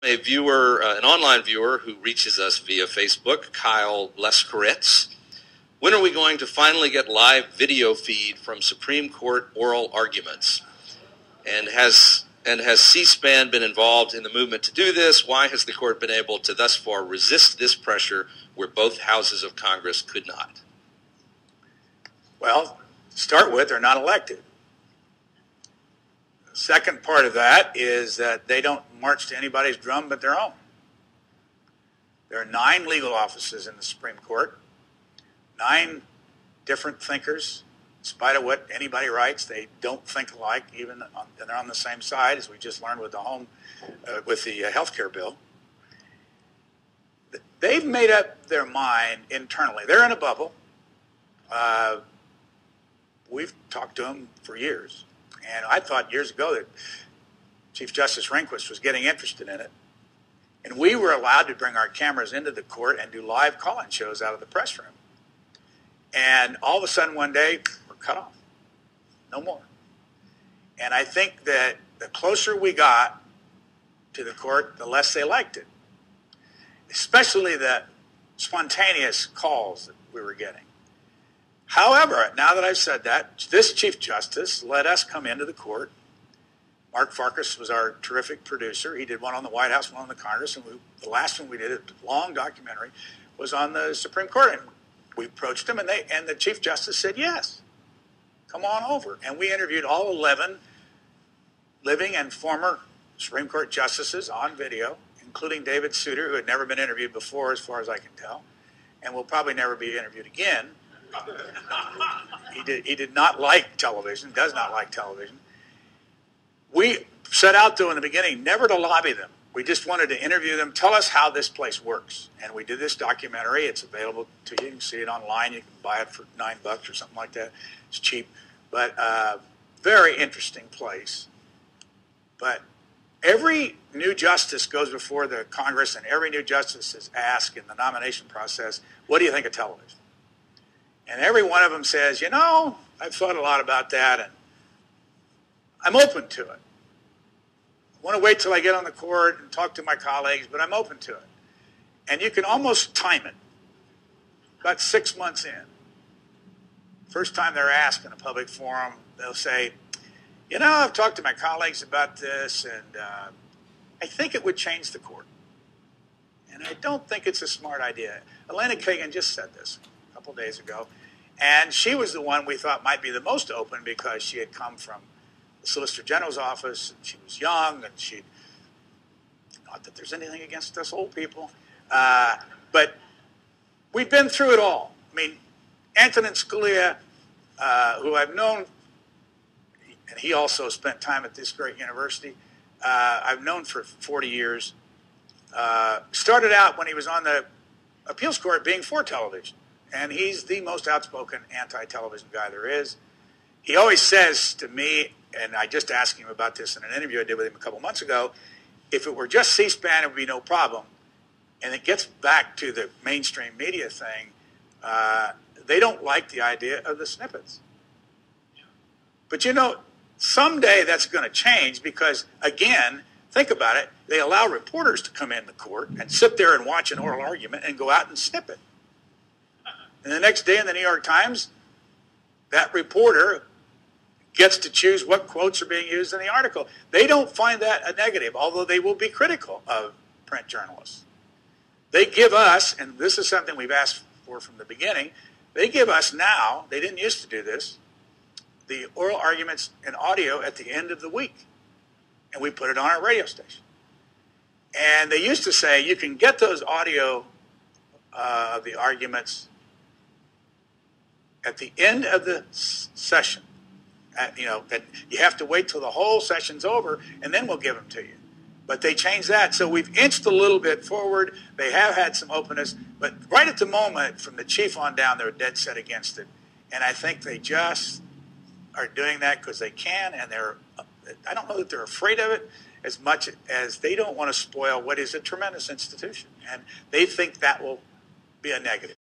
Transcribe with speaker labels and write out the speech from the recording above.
Speaker 1: A viewer, an online viewer who reaches us via Facebook, Kyle Leskoritz. When are we going to finally get live video feed from Supreme Court oral arguments? And has C-SPAN been involved in the movement to do this? Why has the court been able to thus far resist this pressure where both houses of Congress could not?
Speaker 2: Well, to start with, they're not elected. The second part of that is that they don't march to anybody's drum but their own. There are 9 legal offices in the Supreme Court, 9 different thinkers. In spite of what anybody writes, they don't think alike, and they're on the same side, as we just learned with the health care bill. They've made up their mind internally. They're in a bubble. We've talked to them for years. And I thought years ago that Chief Justice Rehnquist was getting interested in it. And we were allowed to bring our cameras into the court and do live call-in shows out of the press room. And all of a sudden one day, we're cut off. No more. And I think that the closer we got to the court, the less they liked it. Especially the spontaneous calls that we were getting. However, now that I've said that, this Chief Justice let us come into the court. Mark Farkas was our terrific producer. He did one on the White House, one on the Congress, and the last one we did, a long documentary, was on the Supreme Court. And we approached him, and the Chief Justice said, yes, come on over. And we interviewed all 11 living and former Supreme Court justices on video, including David Souter, who had never been interviewed before, as far as I can tell, and will probably never be interviewed again. He did not like television, does not like television. We set out, though, in the beginning, never to lobby them. We just wanted to interview them, tell us how this place works. And we did this documentary. It's available to you. You can see it online. You can buy it for $9 or something like that. It's cheap. But very interesting place. But every new justice goes before the Congress, and every new justice is asked in the nomination process, what do you think of television? And every one of them says, I've thought a lot about that, and I'm open to it. I want to wait till I get on the court and talk to my colleagues, but I'm open to it. And you can almost time it. About 6 months in, first time they're asked in a public forum, they'll say, I've talked to my colleagues about this, and I think it would change the court. And I don't think it's a smart idea. Elena Kagan just said this a couple days ago. And she was the one we thought might be the most open because she had come from the Solicitor General's office, and she was young, and not that there's anything against us old people, but we've been through it all. I mean, Antonin Scalia, who I've known, and he also spent time at this great university, I've known for 40 years, started out when he was on the appeals court being for television. And he's the most outspoken anti-television guy there is. He always says to me, and I just asked him about this in an interview I did with him a couple months ago, if it were just C-SPAN, it would be no problem. And it gets back to the mainstream media thing. They don't like the idea of the snippets. But someday that's going to change because, again, think about it. They allow reporters to come in the court and sit there and watch an oral argument and go out and snip it. And the next day in the New York Times, that reporter gets to choose what quotes are being used in the article. They don't find that a negative, although they will be critical of print journalists. They give us, and this is something we've asked for from the beginning, they give us now, they didn't used to do this, the oral arguments in audio at the end of the week. And we put it on our radio station. And they used to say you can get those audio of the arguments at the end of the session. That you have to wait till the whole session's over, and then we'll give them to you. But they changed that, so we've inched a little bit forward. They have had some openness, but right at the moment, from the chief on down, they're dead set against it. And I think they just are doing that because they can, and I don't know that they're afraid of it as much as they don't want to spoil what is a tremendous institution. And they think that will be a negative.